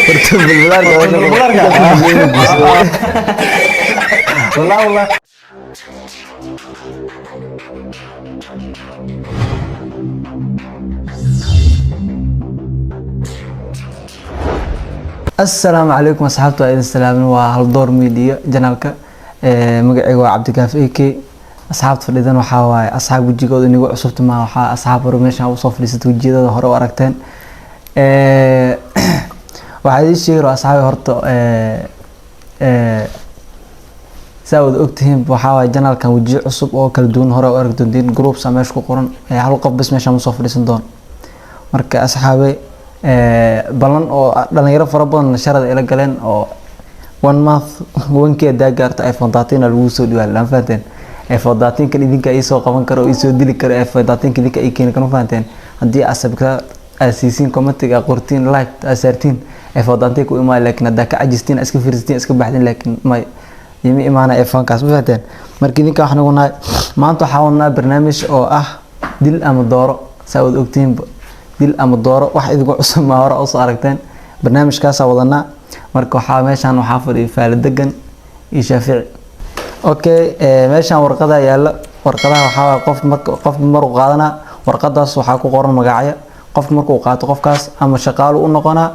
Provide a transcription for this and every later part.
horta balbalaarka والله السلام عليكم أصحابتي وعليكم السلام وهالدور ميديا جنالك مقعي وعبد الكافي كي أصحاب فليدان وحاواي أصحاب وجيكود إني عصبت ما وحا أصحاب رميشان وصف ليست وجيدا هورا واركتين waxaa ii sheegay asxaabi horta saawad ogtihiin waxaa waay janaalkan wajiyo cusub oo kala duwan hore u arag doontiin group sameesh ku qoran hal qof bas meesha ma soo fadhiisan doon marka asxaabi balan oo dhalinyaro fara badan sharada ila galeen oo 1 month wankii gaarta iPhone 13 lagu soo dhiwaa laan fahanteen iPhone 13 kan idinka ay soo qaban karo oo soo dili karo iPhone 13 idinka ay keen kan fahanteen hadii asabka asiisin commentiga qortiin like asartiin iPhone ku imaa laakiin hada ka ajistiin iska fiirstiin iska baxdin laakiin ma yimi imaana iPhone kaas ma fahanteen markii idinka waxaan ugu nahay maanta waxaa wadnaa barnaamij oo ah dil ama dooro saawad ogtiin dil ama dooro wax idinku cusub ma hore oo soo aragteen barnaamijkaas wadanaa marka waxaa meeshan waxaa fadhiyo Faala Degan iyo Shaafici okay meeshan warqada yaala warqadaha waxaa qof mar qaadana warqadaas waxaa ku qoran magacyo qof markuu qaato qofkaas ama shaqaale u noqonaa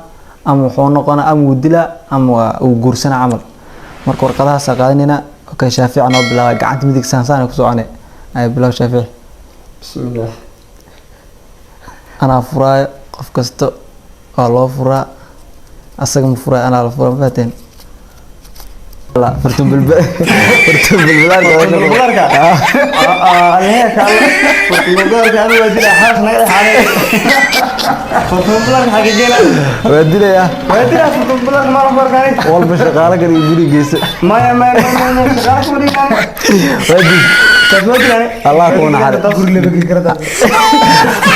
ama wuxuu noqonaa ama uu dilaa ama uu guursana camal marka warqadahaas qaadanina okay Shaafici noo bilaabay gacanta midig saan ku soconay ay bilaw Shaafici bismillah أنا فراي قف كستو الله فرا أسقم فراي أنا الفرا فاتين لا فرتم بالبلار بالبلاركا هيك فرتم بالبلاركا أنا ودي حاس نقل حالي فرتم بالبلاركا حاجة جينا ودي يا فرتم بالبلاركا ما رفض كاري والله شغالة كان يجري جيس ما شغالة كوري كان ودي الله يكون حارس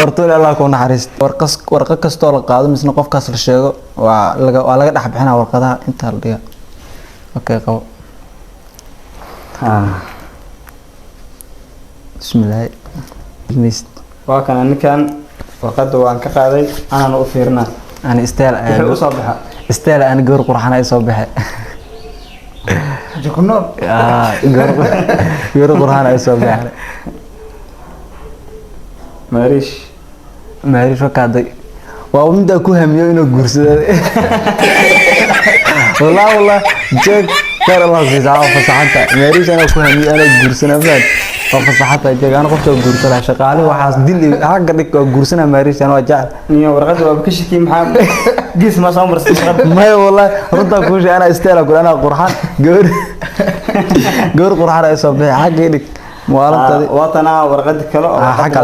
horta Allah ku naxariisto warqad kasto la qaado misna qofkaas la sheego waa laga dhax bixinaa warqadaha inta la dhiga okay qabo bismillah mist waa kan ninkan warqada waan ka qaaday anana u fiirnaa ana istaal ana goor qurxana ay soo baxay جكنون goor qurxana ay soo baxay ماريش وكادي ومن ده كوهم يوينو غورسده والله جاك كار الله زيزا فصحنت ماريش انا كوهم انا غورسنا فاد فصحت جاك انا قفت غورسنا شقاله waxaas dil حق dhig غورسنا ماريش انا وجع niyo warqad waa ka shaki maxaa gees ma soo marsan ما والله runta ku sheey ana isteela ku ana qurxan goor qurxan ay soo bixi xaq dhig موالنتدي وطنا ورقد كله حق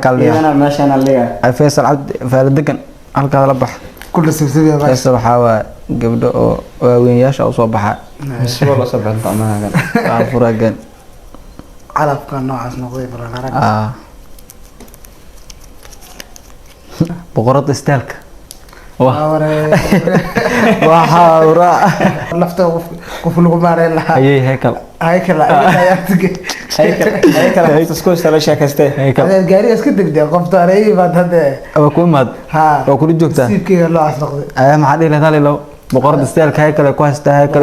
عليه انا ماشي انا اللي فيصل عبد Faala Degan halka la bax كل سبسبه بس فيصل waxa gabdho oo waaweynyaasha u soo baxa isoo la soo baxay tamaanagan furagan calafka noocaas noqday barnaamij boqorada istaalka waxa nafta qof lagu maareen lahaa ayay heykal isku salaasha kaste hada gaari iska degdeg qof taaray baad hada waa ku maad waa ku joogtaa siibkiga loo asnoqday ay ma xadii leedahay loo boqorada istaalka heykal ku haystaa heykal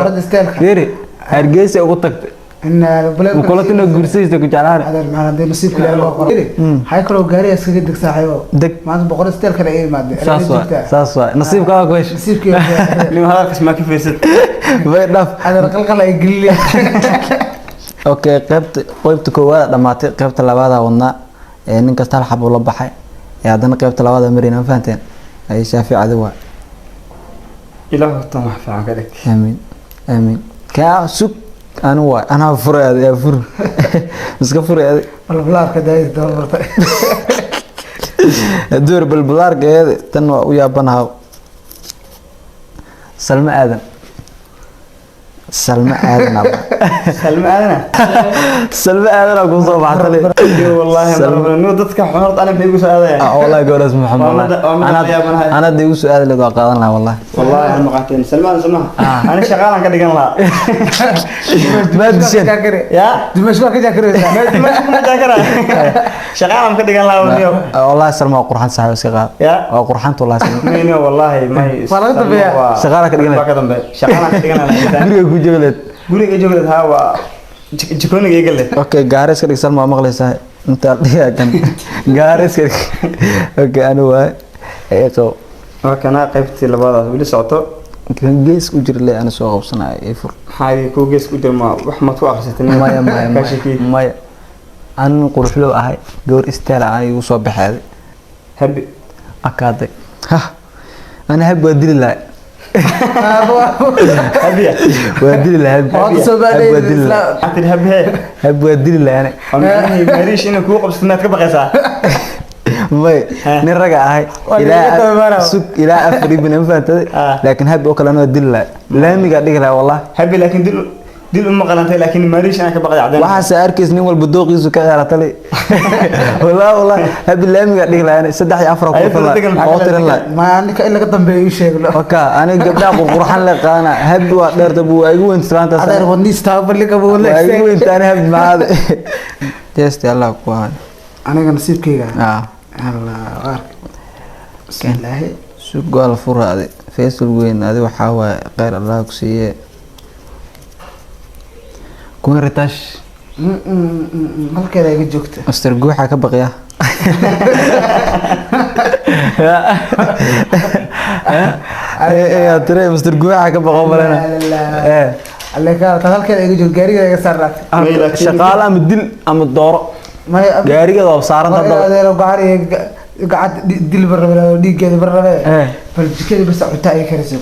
yiri hargeysa ugu tagtay إن وكلتنا جرسيس تكو جعلان هذا المعنى ده نصيب كده الله قريب هاي كلو جاري أسكت دك ساحيو دك ما أنت بقول استيل كده إيه مادة ساسوا نصيب كذا كويس نصيب كده اللي ما هذا اسمه كيف يصير بيدف هذا رقم قلا يقول لي أوكي قيبت كوارد لما قيبت لبعضها ونا إن كستال حب ولا بحي يعني أنا قيبت لبعضها مرينا فهمتين أي شافي عدوى إله طمح في عقلك آمين آمين كسوق أنا فرق يا فرق بس كفرق بالبلار كده يدور برتاي دور بالبلار كده تنو ويا بنها سلمى آدم salma aadana salma aadana salma aadana ku soo baxtay wallahi marno dadka xorta ana bay ugu soo aadaya wallahi gowras maxamed ana de ugu soo aaday loo qaadan lahaa wallahi aan maqateen salma ana shaqaalan ka dhigan lahaa ma dishan ya dimash waa ka jakaraysa ma jakara shaqaalan ka dhigan lahaa wallahi salma qurxan saxay iska qaad ya waa qurxan wallahi wallahi may wala dambeeya shaqaalan ka dhigan shaqaalan ka dhigan lahaa guriga joogleed haa waa jikoniga iga leh okay gaaris ka dhigsan ma maqlaysaa inta dhigan gaaris ka okay anu waa eeqo kana qaybtii labaad wili socoto kan gees ku jir leh ana soo qabsanay ee fur maxay ku gees ku jir ma wax ma ku akhrisatay maya an qurxlo ahay goor istaal aan igu soo baxay habi akaade ha ana hab wadil la habiya wadil la waa soo baadhay anti habi hab wadil la ana ama mariish inuu ku qabsanaad ka baqaysaa may nin raga ahay ilaa afar ibn faantay laakiin hab oo kale anoo dil la laamiga dhigla wallahi habi laakiin dil uma qalantay laakiin mariish aan ka baqay cadaan waxa saarkiis nin walba dooqiisu ka ciyaartay wallahi hab laamiga dhigla ana 3 iyo 4 ku filan oo tiran la ma anika in laga dambeeyo sheeglo oka ana gabdha qurxan la qaana hab waa dheerta buu ay weyn islaanta adeer wadniista balliga buu ay weyn taan hab maad test Allah ku aan aniga nasiibkayga Allah ark bismillah su'aal furaade faysal weyn adi waxa waa qeyr Allah ku siiyay ku ritash halkeeda iga joogta master guuxa ka baqiya tire master guuxa ka baqo balana alaka halkeeda iga joogta gaariga iga saarat shaqaale ama dil ama dooro gaariga oo saaran adeero gaari gacad dil barabay dhiigeeda barabay bal jikada bas cunta ay karayso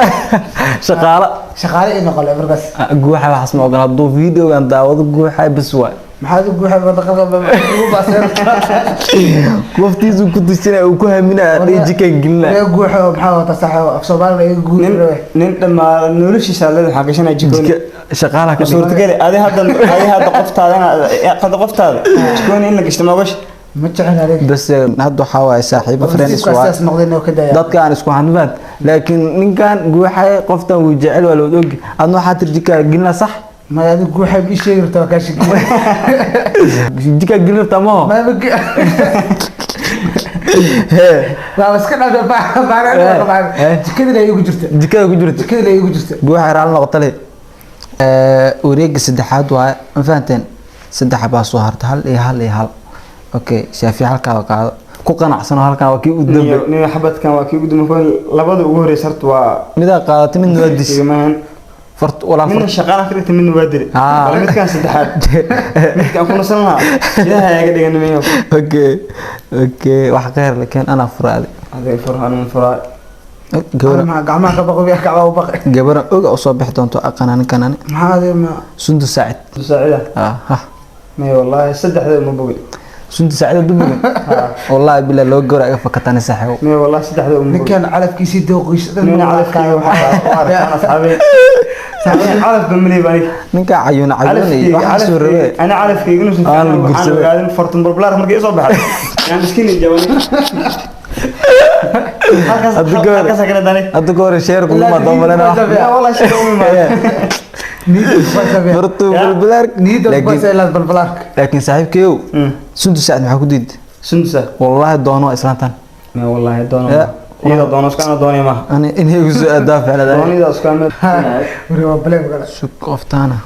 shaqaale in qole markaas guuxa wax ma ogola duu video aan daawado guuxa bas waa maxaad guuxa wadaqada ugu baasay qoftiisu ku tusina uu ku haminaa dhijikan gilna ee guuxa maxaa wata saxo af Soomaaliya ay guuxa nin dhama noloshiisa la xaqashana jikoni shaqaalaha ka suurtagal adi hadda qoftaada jikoni in la gashto ma ogash ma jeclaan bas hadda waxa waay saaxiibo friend iswaas noqdeen oo ka daya dadka aan isku hanbad laakiin ninkan guuxay qoftan uu jecel waa loo og adna waxa tirjika gilna sax ma aad guuxay bi sheegirtaa ka shaqeey jika gilna tamo ma bigi waa iska dhada baa jikada ay ugu jirta jikada ay ugu jirta guuxay raal noqotay wareega saddexaad waa ma fahanteen saddex baa soo harta hal iyo hal okay shaafi halka qaado ku qanacsan halkan waa kii u dambe nin xabadkan waa kii u dambe labada ugu horeysay harta waa mid qaadatay mid waa dis fort wala min shaqada ka dhigtay mid waa diri wala midkan saddexaad midkan ku nasanaa ilaahay ayaga dhigan meeyo okay wax qeyr laakiin ana furaade aday furhan furaa gacmaha ka baqo biya ka baqo gabar oga soo bixi doonto aqanan kanani maxaa ma sundu saacid ha ma wallahi saddexda ma bogi sundu saacid dubuga wallahi bila loo goor aga fakatana saxo ma wallahi saddexda ninkan calafkiisi dooqiisada min calafkaaga waxa asxaabi calaf bamli bani ninka ayuna waxa soo rabay ana calafkayga inuu soo qaadan fartun balbalaar markay soo baxay aan iskini jawani hadda goor sheer kuma doomalana wallahi sheer uma fartu balbalaar laakiin saaxiibkeeyo sundu saacid maxaa ku diid sunsa wallahi doono islaantan ma wallahi doono iyada doono iska ana doonay ma ani inay ugu soo adaa ficnada doonida iska ma waa baleem kala sug qoftaana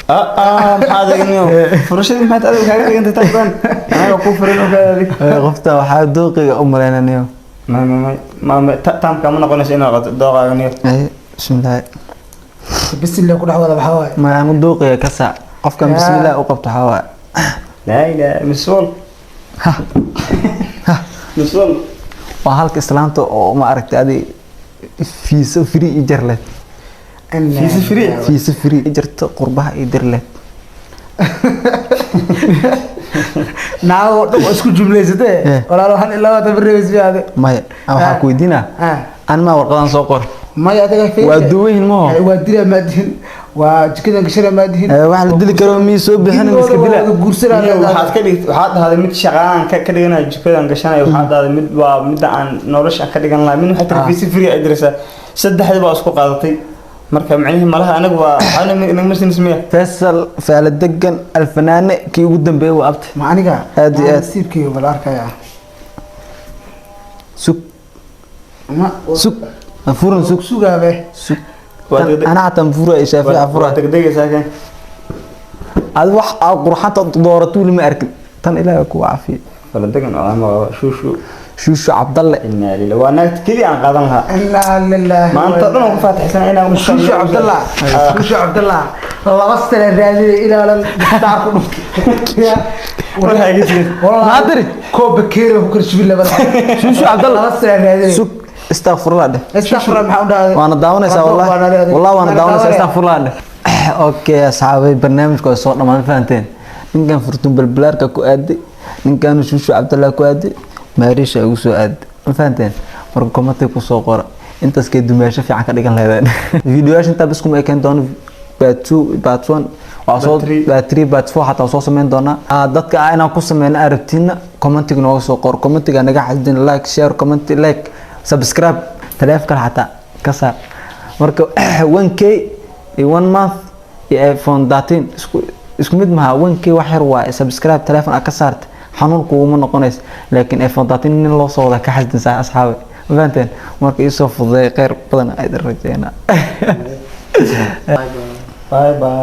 maxaad eegniyo furashadii maxaad adiga kaaga dhigantay taban anaga ku furin oo kaadi qofta waxaa dooqiga u maleynaniyo ma taamka ma noqonayso inaa qato dooqaaganiyo bismillah bismillah ku dhaxwada waxa waay ma aan dooqiga ka saac qofka bismillah u qabto waxa waay la ilaaha miswal miswal waa halka islaanta oo ma aragtay adi fiisa free ijarle fiisa free ijarta qurbaha ijarle naago dhow isku jumleysatay walaalo han ilaa wada barreys biyaade maya waxa ku weydiina aan ma warqadan soo qor maya adiga waa duweyn ma waa dira maadin waa jikadan gashana ma dihin wax la dili karo mi soo bixin iska dila guursanaa waxaad ka dhigtay waxaad dhahday mid shaqaan ka dhiganayo jikadan gashanay waxaad dhahday mid waa mid aan nolosha ka dhigan lahayn mid waxa tarbiisi free ay diraysaa saddexda baa isku qaadatay marka macnaheedu malaha anagu waa anaga marsin ismiya Faisal faala degan alfanaane kii ugu dambeeyay waa abta ma aniga aad iyo aad nasiibkii wala arkaya sug ma sug afurun sug sugaabe sug أنا حتى مفروض شافي عفرة تقدر ساكن هذا واحد قرحة دورته لما أركب تن إلى كوا عافية فلا دقن أنا شو عبد الله إن لله وأنا كذي عن قدمها لا لله ما أنت أنا فاتح سنة أنا شو عبد الله شو عبد الله والله غسل الرادي إلى تعرف ولا هيك والله ما أدري كوب كيرو وكل شيء بالله شو عبد الله غسل الرادي سوق استغفر الله ده استغفر الله محمد وانا داونيسا والله وانا داونيسا استغفر الله ده اوكي اصحابي برنامجكم soo dhamaan fahanteen ninkan furtun balbalaarka ku aadi ninkan shushu Cabdallah ku aadi maarisha ugu soo aadi fahanteen marka comment ku soo qora intaas ka dumaasho fiican ka dhigan leedaan videoyaasha inta bisku ma keen doon part 2 part 1 waasoo part 3 part 4 hatta soo sameyn doona dadka ayna ku sameeyna aragtina commentiga nooga soo qor commentiga naga xadin like share comment like subscribe تلافك حتى كسر مركب 1k 1 month iPhone 13 isku mid maha 1k wax yar waa subscribe telefoon akasart xanuun kuuma noqonays laakiin iPhone 13 in loo soo wada ka xasdin saa asxaabe fahanteen marka isoo fuday qeyr badan ay rajeena bye bye